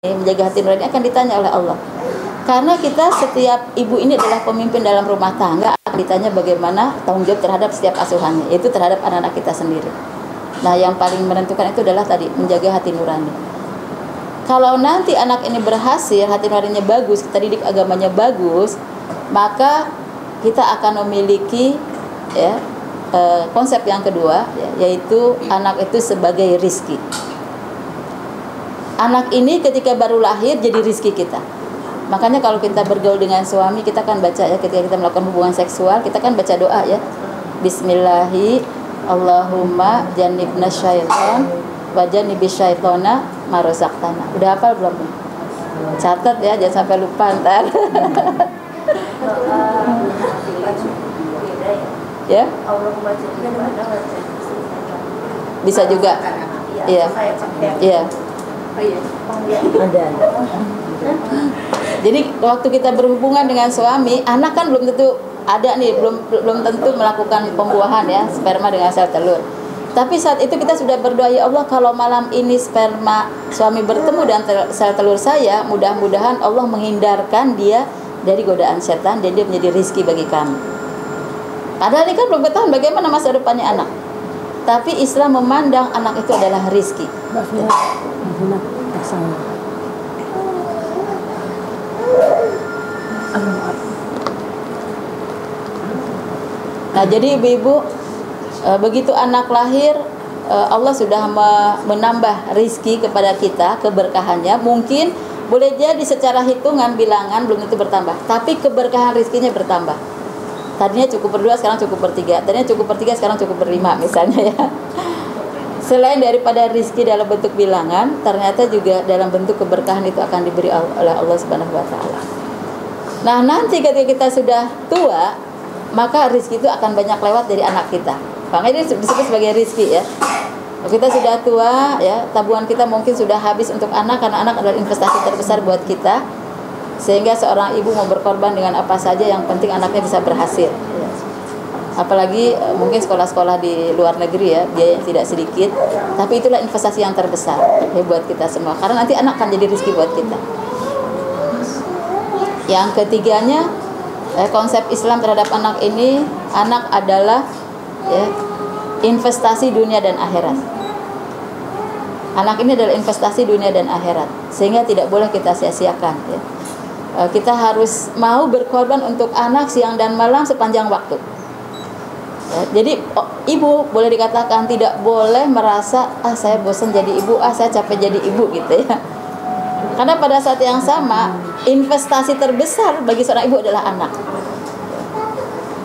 menjaga hati nurani akan ditanya oleh Allah. Karena kita setiap ibu ini adalah pemimpin dalam rumah tangga, akan ditanya bagaimana tanggung jawab terhadap setiap asuhannya, yaitu terhadap anak-anak kita sendiri. Nah, yang paling menentukan itu adalah tadi menjaga hati nurani. Kalau nanti anak ini berhasil, hati nuraninya bagus, kita didik agamanya bagus, maka kita akan memiliki konsep yang kedua, yaitu anak itu sebagai rizki. Anak ini ketika baru lahir jadi rizki kita. Makanya kalau kita bergaul dengan suami, kita kan baca ya, ketika kita melakukan hubungan seksual, kita kan baca doa ya. Bismillahi Allahumma jannibna syaitan wa jannibis syaitona ma razaqtana. Udah hafal belum? Catat ya, jangan sampai lupa ntar. Ya? Bisa juga. Iya. Iya. Jadi waktu kita berhubungan dengan suami, anak kan belum tentu ada nih, belum tentu melakukan pembuahan ya, sperma dengan sel telur. Tapi saat itu kita sudah berdoa, ya Allah, kalau malam ini sperma suami bertemu dengan sel telur saya, mudah-mudahan Allah menghindarkan dia dari godaan setan dan dia menjadi rizki bagi kami. Padahal ini kan belum ketahuan bagaimana masa depannya anak. Tapi Islam memandang anak itu adalah rizki. Nah, jadi ibu-ibu, begitu anak lahir, Allah sudah menambah rizki kepada kita, keberkahannya. Mungkin boleh jadi secara hitungan bilangan belum tentu bertambah, tapi keberkahan rizkinya bertambah. Tadinya cukup berdua, sekarang cukup bertiga. Tadinya cukup bertiga, sekarang cukup berlima misalnya ya. Selain daripada rizki dalam bentuk bilangan, ternyata juga dalam bentuk keberkahan itu akan diberi oleh Allah Subhanahu wa Ta'ala. Nah, nanti ketika kita sudah tua, maka rizki itu akan banyak lewat dari anak kita. Makanya ini disebut sebagai rizki ya. Kalau kita sudah tua ya, tabungan kita mungkin sudah habis untuk anak, karena anak adalah investasi terbesar buat kita. Sehingga seorang ibu mau berkorban dengan apa saja, yang penting anaknya bisa berhasil ya. Apalagi mungkin sekolah-sekolah di luar negeri ya, biaya yang tidak sedikit, tapi itulah investasi yang terbesar ya buat kita semua, karena nanti anak akan jadi rezeki buat kita. Yang ketiganya, konsep Islam terhadap anak ini, anak adalah ya, investasi dunia dan akhirat. Anak ini adalah investasi dunia dan akhirat, sehingga tidak boleh kita sia-siakan ya. Kita harus mau berkorban untuk anak siang dan malam sepanjang waktu ya. Jadi ibu boleh dikatakan tidak boleh merasa saya bosan jadi ibu, saya capek jadi ibu gitu ya. Karena pada saat yang sama, investasi terbesar bagi seorang ibu adalah anak.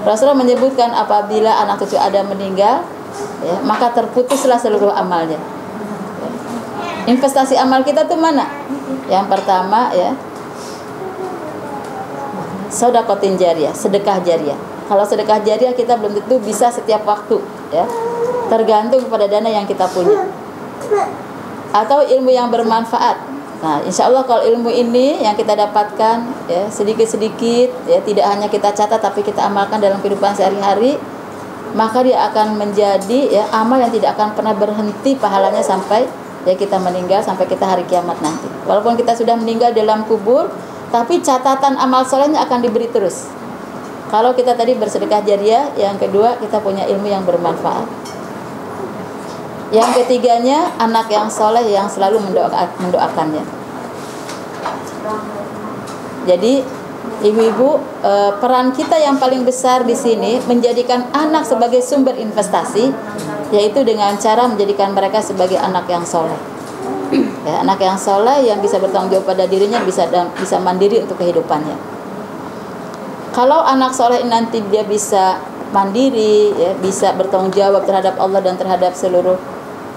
Rasulullah menyebutkan apabila anak cucu Adam meninggal ya, maka terputuslah seluruh amalnya ya. Investasi amal kita tuh mana? Yang pertama ya, sedekah jariyah, sedekah jariyah. Kalau sedekah jariyah kita belum tentu bisa setiap waktu ya. Tergantung pada dana yang kita punya. Atau ilmu yang bermanfaat. Nah, insya Allah kalau ilmu ini yang kita dapatkan ya, sedikit-sedikit ya, tidak hanya kita catat tapi kita amalkan dalam kehidupan sehari-hari, maka dia akan menjadi ya, amal yang tidak akan pernah berhenti pahalanya sampai ya kita meninggal, sampai kita hari kiamat nanti. Walaupun kita sudah meninggal dalam kubur, tapi catatan amal solehnya akan diberi terus. Kalau kita tadi bersedekah jariyah, yang kedua kita punya ilmu yang bermanfaat. Yang ketiganya, anak yang soleh yang selalu mendoakannya. Jadi ibu-ibu, peran kita yang paling besar di sini menjadikan anak sebagai sumber investasi, yaitu dengan cara menjadikan mereka sebagai anak yang soleh. Ya, anak yang soleh yang bisa bertanggung jawab pada dirinya, bisa mandiri untuk kehidupannya. Kalau anak soleh nanti dia bisa mandiri ya, bisa bertanggung jawab terhadap Allah dan terhadap seluruh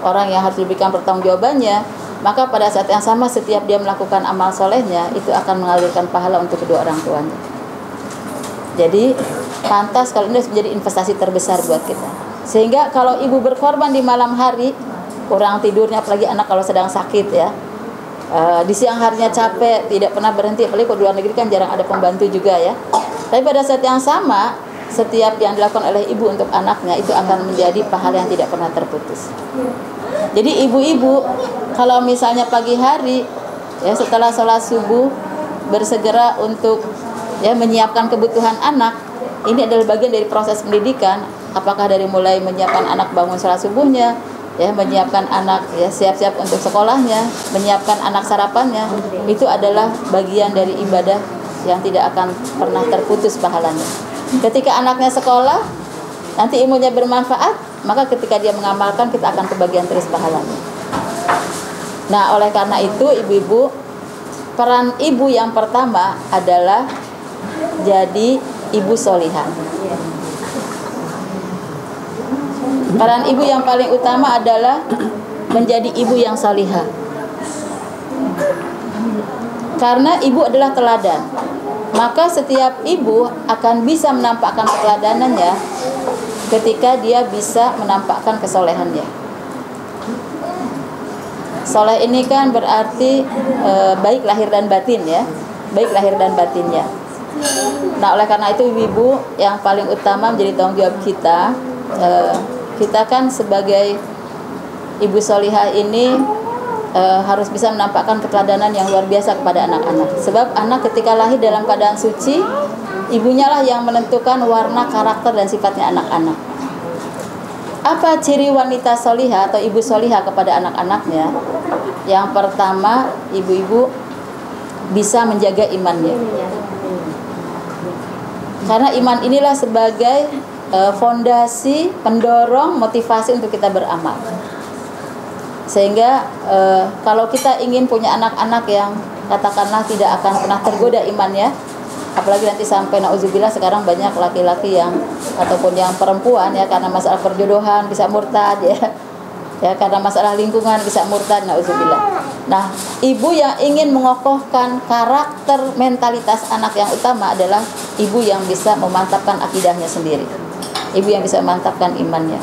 orang yang harus diberikan pertanggungjawabannya, maka pada saat yang sama setiap dia melakukan amal solehnya itu akan mengalirkan pahala untuk kedua orang tuanya. Jadi pantas kalau ini menjadi investasi terbesar buat kita. Sehingga kalau ibu berkorban di malam hari, kurang tidurnya, apalagi anak kalau sedang sakit ya, di siang harinya capek, tidak pernah berhenti, apalagi kalau di luar negeri kan jarang ada pembantu juga ya. Tapi pada saat yang sama, setiap yang dilakukan oleh ibu untuk anaknya itu akan menjadi pahala yang tidak pernah terputus. Jadi ibu-ibu kalau misalnya pagi hari ya setelah sholat subuh bersegera untuk ya menyiapkan kebutuhan anak. Ini adalah bagian dari proses pendidikan. Apakah dari mulai menyiapkan anak bangun sholat subuhnya, ya menyiapkan anak ya siap-siap untuk sekolahnya, menyiapkan anak sarapannya, itu adalah bagian dari ibadah yang tidak akan pernah terputus pahalanya. Ketika anaknya sekolah, nanti ilmunya bermanfaat, maka ketika dia mengamalkan kita akan kebagian terus pahalanya. Nah, oleh karena itu ibu-ibu, peran ibu yang pertama adalah jadi ibu solihah. Peran ibu yang paling utama adalah menjadi ibu yang salihah. Karena ibu adalah teladan, maka setiap ibu akan bisa menampakkan keteladanannya ketika dia bisa menampakkan kesolehannya. Soleh ini kan berarti baik lahir dan batin ya, baik lahir dan batinnya. Nah, oleh karena itu ibu-ibu yang paling utama menjadi tanggung jawab kita. Kita kan sebagai ibu solihah ini harus bisa menampakkan keteladanan yang luar biasa kepada anak-anak. Sebab anak ketika lahir dalam keadaan suci, ibunya lah yang menentukan warna, karakter, dan sifatnya anak-anak. Apa ciri wanita solihah atau ibu solihah kepada anak-anaknya? Yang pertama, ibu-ibu bisa menjaga imannya. Karena iman inilah sebagai fondasi, pendorong, motivasi untuk kita beramal. Sehingga kalau kita ingin punya anak-anak yang katakanlah tidak akan pernah tergoda imannya, apalagi nanti sampai nauzubillah sekarang banyak laki-laki yang ataupun yang perempuan ya karena masalah perjodohan bisa murtad ya. Ya karena masalah lingkungan bisa murtad, nauzubillah. Nah, ibu yang ingin mengokohkan karakter mentalitas anak yang utama adalah ibu yang bisa memantapkan akidahnya sendiri. Ibu yang bisa memantapkan imannya.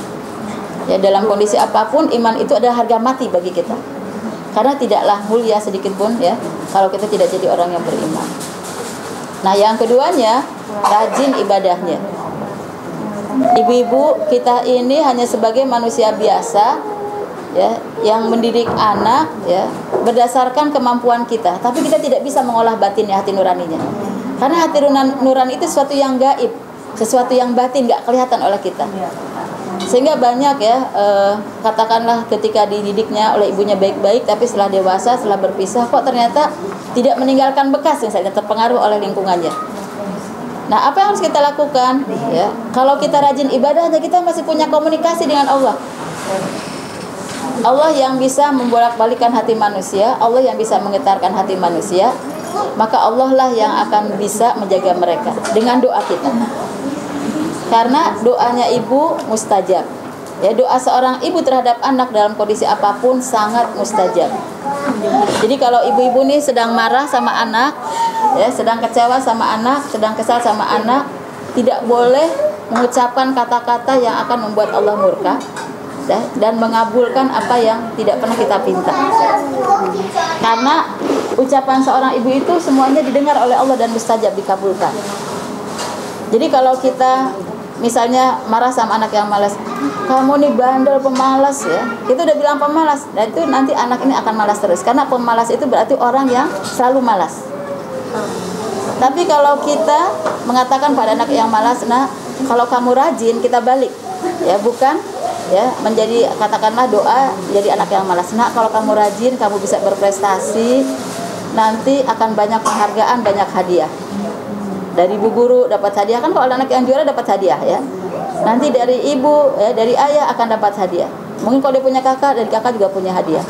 Ya dalam kondisi apapun iman itu adalah harga mati bagi kita. Karena tidaklah mulia sedikit pun ya kalau kita tidak jadi orang yang beriman. Nah, yang keduanya rajin ibadahnya. Ibu-ibu kita ini hanya sebagai manusia biasa ya yang mendidik anak ya berdasarkan kemampuan kita, tapi kita tidak bisa mengolah batinnya, hati nuraninya. Karena hati nurani itu sesuatu yang gaib, sesuatu yang batin, gak kelihatan oleh kita. Sehingga banyak ya katakanlah ketika dididiknya oleh ibunya baik-baik, tapi setelah dewasa, setelah berpisah kok ternyata tidak meninggalkan bekas, misalnya terpengaruh oleh lingkungannya. Nah, apa yang harus kita lakukan ya? Kalau kita rajin ibadahnya, kita masih punya komunikasi dengan Allah. Allah yang bisa membolak-balikan hati manusia, Allah yang bisa menggetarkan hati manusia, maka Allah lah yang akan bisa menjaga mereka dengan doa kita. Karena doanya ibu mustajab. Ya, doa seorang ibu terhadap anak dalam kondisi apapun sangat mustajab. Jadi kalau ibu-ibu nih sedang marah sama anak, ya, sedang kecewa sama anak, sedang kesal sama anak, tidak boleh mengucapkan kata-kata yang akan membuat Allah murka dan mengabulkan apa yang tidak pernah kita pinta. Karena ucapan seorang ibu itu semuanya didengar oleh Allah dan mustajab, dikabulkan. Jadi kalau kita misalnya marah sama anak yang malas, kamu nih bandel, pemalas ya, itu udah bilang pemalas, dan itu nanti anak ini akan malas terus. Karena pemalas itu berarti orang yang selalu malas. Tapi kalau kita mengatakan pada anak yang malas, nah kalau kamu rajin, kita balik ya, bukan ya menjadi katakanlah doa jadi anak yang malas. Nah kalau kamu rajin, kamu bisa berprestasi, nanti akan banyak penghargaan, banyak hadiah. Dari ibu guru dapat hadiah, kan kalau anak yang juara dapat hadiah ya. Nanti dari ibu ya, dari ayah akan dapat hadiah. Mungkin kalau dia punya kakak, dari kakak juga punya hadiah.